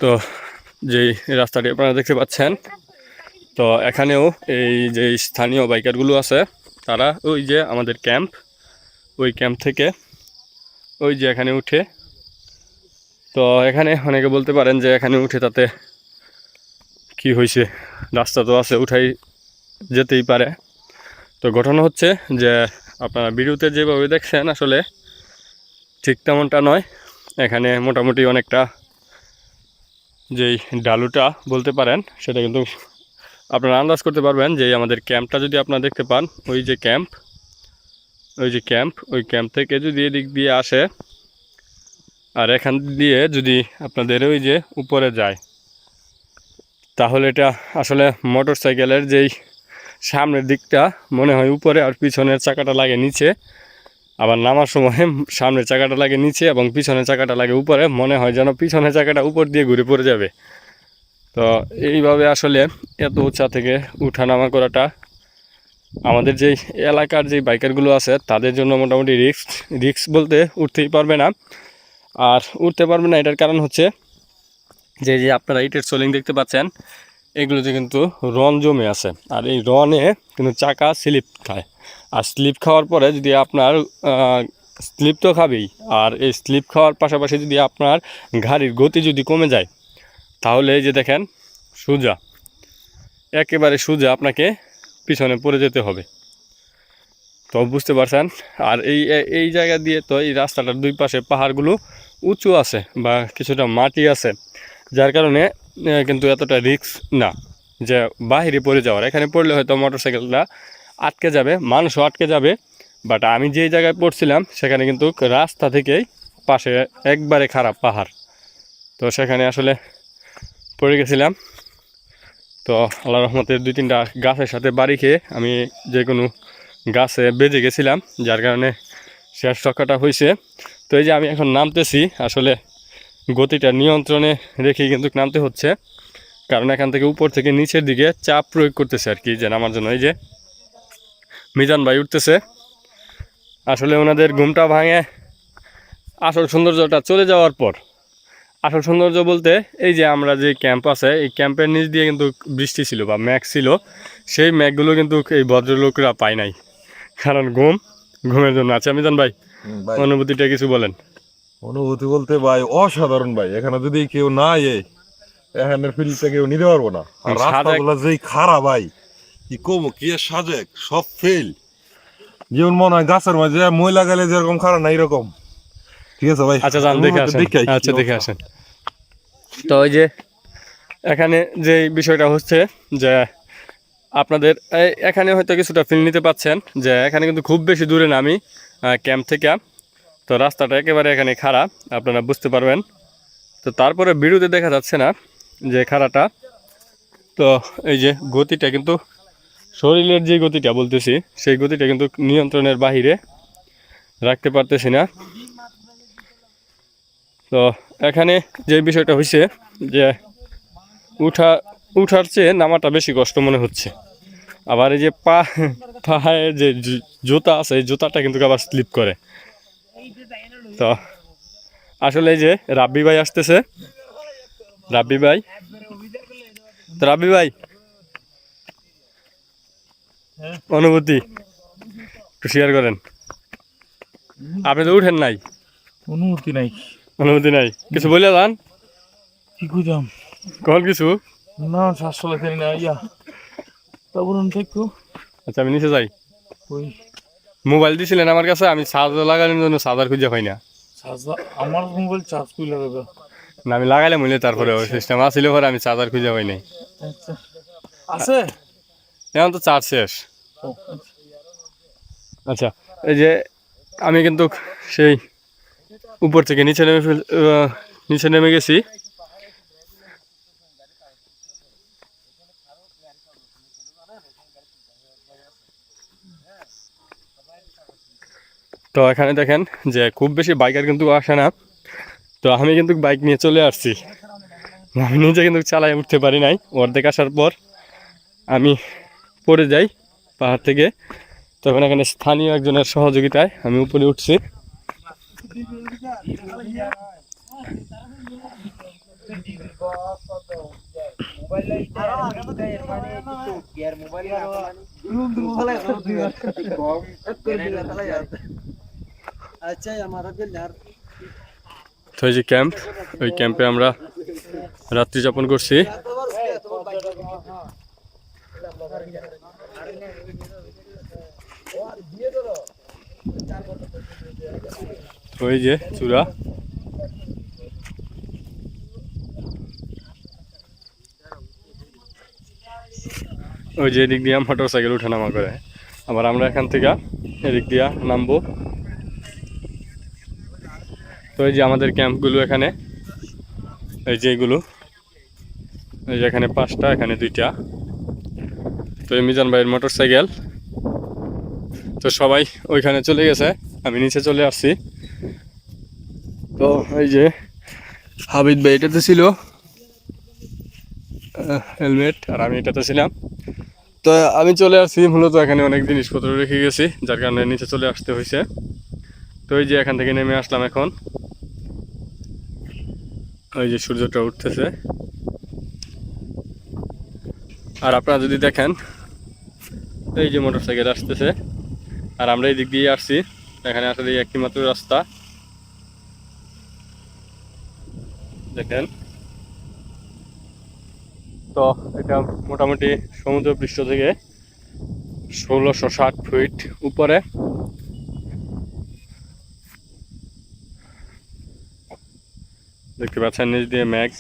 তো যেই রাস্তাটি আপনারা দেখতে পাচ্ছেন, তো এখানেও এই যে স্থানীয় বাইকারগুলো আছে তারা ওই যে আমাদের ক্যাম্প, ওই ক্যাম্প থেকে ওই যে এখানে উঠে, তো এখানে অনেকে বলতে পারেন যে এখানে উঠে তাতে কি হয়েছে, রাস্তা তো আছে, উঠাই যেতেই পারে। তো ঘটনা হচ্ছে যে আপনারা ভিডিওতে যেভাবে দেখছেন আসলে ঠিক তেমনটা নয়। এখানে মোটামুটি অনেকটা যেই ডালুটা বলতে পারেন সেটা কিন্তু আপনারা আন্দাজ করতে পারবেন যে আমাদের ক্যাম্পটা যদি আপনারা দেখতে পান, ওই যে ক্যাম্প, ওই ক্যাম্প থেকে যদি এদিক দিয়ে আসে আর এখান দিয়ে যদি আপনাদের ওই যে উপরে যায়, তাহলে এটা আসলে মোটর সাইকেলের যেই সামনের দিকটা মনে হয় উপরে আর পিছনের চাকাটা লাগে নিচে, আবার নামার সময় সামনের চাকাটা লাগে নিচে এবং পিছনের চাকাটা লাগে উপরে, মনে হয় যেন পিছনের চাকাটা উপর দিয়ে ঘুরে পড়ে যাবে। তো এইভাবে আসলে এত উঁচা থেকে উঠানামা করাটা আমাদের যেই এলাকার যেই বাইকারগুলো আছে তাদের জন্য মোটামুটি রিস্ক বলতে উঠতেই পারবে না। আর উঠতে পারবে না এটার কারণ হচ্ছে যে আপনারা ইটের সোলিং দেখতে পাচ্ছেন, এগুলোতে কিন্তু রন জমে আছে, আর এই রনে কিন্তু চাকা স্লিপ খায়। আর স্লিপ খাওয়ার পরে যদি আপনার স্লিপ তো খাবেই, আর এই স্লিপ খাওয়ার পাশাপাশি যদি আপনার গাড়ির গতি যদি কমে যায়, তাহলে এই যে দেখেন সোজা, একেবারে সোজা আপনাকে পিছনে পড়ে যেতে হবে। তো বুঝতে পারছেন। আর এই জায়গা দিয়ে তো এই রাস্তাটার দুই পাশে পাহাড়গুলো উঁচু আছে বা কিছুটা মাটি আছে, যার কারণে কিন্তু এতটা রিস্ক না যে বাহিরে পড়ে যাওয়ার। এখানে পড়লে হয়তো মোটরসাইকেলটা আটকে যাবে, মানুষও আটকে যাবে, বাট আমি যেই জায়গায় পড়ছিলাম সেখানে কিন্তু রাস্তা থেকেই পাশে একবারে খারাপ পাহাড়, তো সেখানে আসলে পড়ে গেছিলাম। তো আল্লাহ রহমতের 2-3টা গাছের সাথে বাড়ি খেয়ে আমি যে কোনো গাছে বেজে গেছিলাম, যার কারণে শেষ রক্ষাটা হয়েছে। তো এই যে আমি এখন নামতেছি, আসলে গতিটা নিয়ন্ত্রণে রেখেই কিন্তু নামতে হচ্ছে, কারণ এখান থেকে উপর থেকে নিচের দিকে চাপ প্রয়োগ করতেছে আর কি, যে নামার জন্য। এই যে মিজান ভাই উঠতেছে, আসলে ওনাদের ঘুমটা ভাঙে আসল সৌন্দর্যটা চলে যাওয়ার পর। আসল সৌন্দর্য বলতে এই যে আমরা যে ক্যাম্প আছে, এই ক্যাম্পের নিচ দিয়ে কিন্তু বৃষ্টি ছিল বা ম্যাঘ ছিল, সেই ম্যাঘগুলো কিন্তু এই ভদ্রলোকরা পায় নাই, কারণ ঘুমের জন্য। আচ্ছা মিজান ভাই, অনুভূতিটা কিছু বলেন। অনুভূতি বলতে ভাই অসাধারণ ভাই, এখানে যদি কেউ না এখানের ফিল্ডটা কেউ নিতে পারবো না। আর রাস্তাগুলো যেই খারাপ ভাই, কি কমো কি সাজে সব ফেল, যেমন মনে হয় গাছের মাঝে ময়লা গেলে যেরকম খারাপ না এরকম। ঠিক আছে ভাই, আচ্ছা যান দেখে আসেন। আচ্ছা দেখে আসেন। তো ওই যে এখানে যে বিষয়টা হচ্ছে যে আপনাদের এখানে হয়তো কিছুটা ফিল নিতে পাচ্ছেন যে এখানে কিন্তু খুব বেশি দূরে না আমি ক্যাম্প থেকে, তো রাস্তাটা একেবারে এখানে খারাপ, আপনারা বুঝতে পারবেন। তো তারপরে ভিডিওতে দেখা যাচ্ছে না যে খারাপটা। তো এই যে গতিটা কিন্তু শরীরের যে গতিটা বলতেছি, সেই গতিটা কিন্তু নিয়ন্ত্রণের বাহিরে রাখতে পারতেছি না। তো এখানে যে বিষয়টা হয়েছে যে উঠার চেয়ে নামাটা বেশি কষ্ট মনে হচ্ছে। আবার এই যে পায়ে যে জুতা আছে, এই জুতাটা কিন্তু আবার স্লিপ করে। তো আসলে এই যে রাব্বি ভাই আসতেছে, রাব্বি ভাই, তো রাব্বি ভাই অনুভূতি একটু শেয়ার করেন। আপনি তো উঠেন নাই। অনুমতি নাই, অনুভূতি নাই, কিছু বলে যান। কি কইতাম কখন কিছু না, শ্বাসলা জানি না ইয়া তা বলুন একটু। আচ্ছা আমি নিচে যাই। ওই মোবাইল দিয়েছিলেন আমার কাছে, আমি চার্জ লাগানোর জন্য চার্জার খুঁজে পাই না। আমার মোবাইল চার্জ কই লাগাবে না আমি লাগাইলে মূল্য তারপরে সিস্টেম আসলে পরে আমি চার্জার খুঁজে পাই নাই। আছে এখন তো চার্জ শেষ। আচ্ছা এই যে আমি কিন্তু সেই উপর থেকে নিচে নেমে গেছি। তো এখানে দেখেন যে খুব বেশি বাইকার কিন্তু আসে না, তো আমি কিন্তু বাইক নিয়ে চলে আসছি। আমি নিজে কিন্তু চালায় উঠতে পারি নাই, অর্ধেক আসার পর আমি পড়ে যাই পাহাড় থেকে। তখন এখানে স্থানীয় একজনের সহযোগিতায় আমি উপরে উঠছি। তো এই যে ক্যাম্প, ওই ক্যাম্পে আমরা রাত্রি যাপন করছি। ওই যে চূড়া, ওই যে এদিক দিয়ে মোটর সাইকেল উঠানামা করে, আবার আমরা এখান থেকে এদিক দিয়া নামবো। তো এই যে আমাদের ক্যাম্পগুলো এখানে, এই যে এগুলো, এই যে এখানে 5টা, এখানে 2টা। তো এই মিজান ভাইয়ের মোটর সাইকেল। তো সবাই ওইখানে চলে গেছে, আমি নিচে চলে আসছি। তো এই যে হাবিব ভাই এটাতে ছিল হেলমেট, আর আমি এটাতে ছিলাম। তো আমি চলে আসছি, মূলত এখানে অনেক জিনিসপত্র রেখে গেছি, যার কারণে নিচে চলে আসতে হয়েছে। তো এই যে এখান থেকে নেমে আসলাম এখন। ওই যে সূর্যটা উঠতেছে, আর আপনারা যদি দেখেন এই যে মোটর সাইকেল আসতেছে, আর আমরা এই দিক দিয়ে আসছি। এখানে আসলে একটি মাত্র রাস্তা, দেখেন। তো এটা মোটামুটি সমুদ্র পৃষ্ঠ থেকে 1660 ফিট উপরে। দেখতে পাচ্ছেন নিচ দিয়ে মেঘ।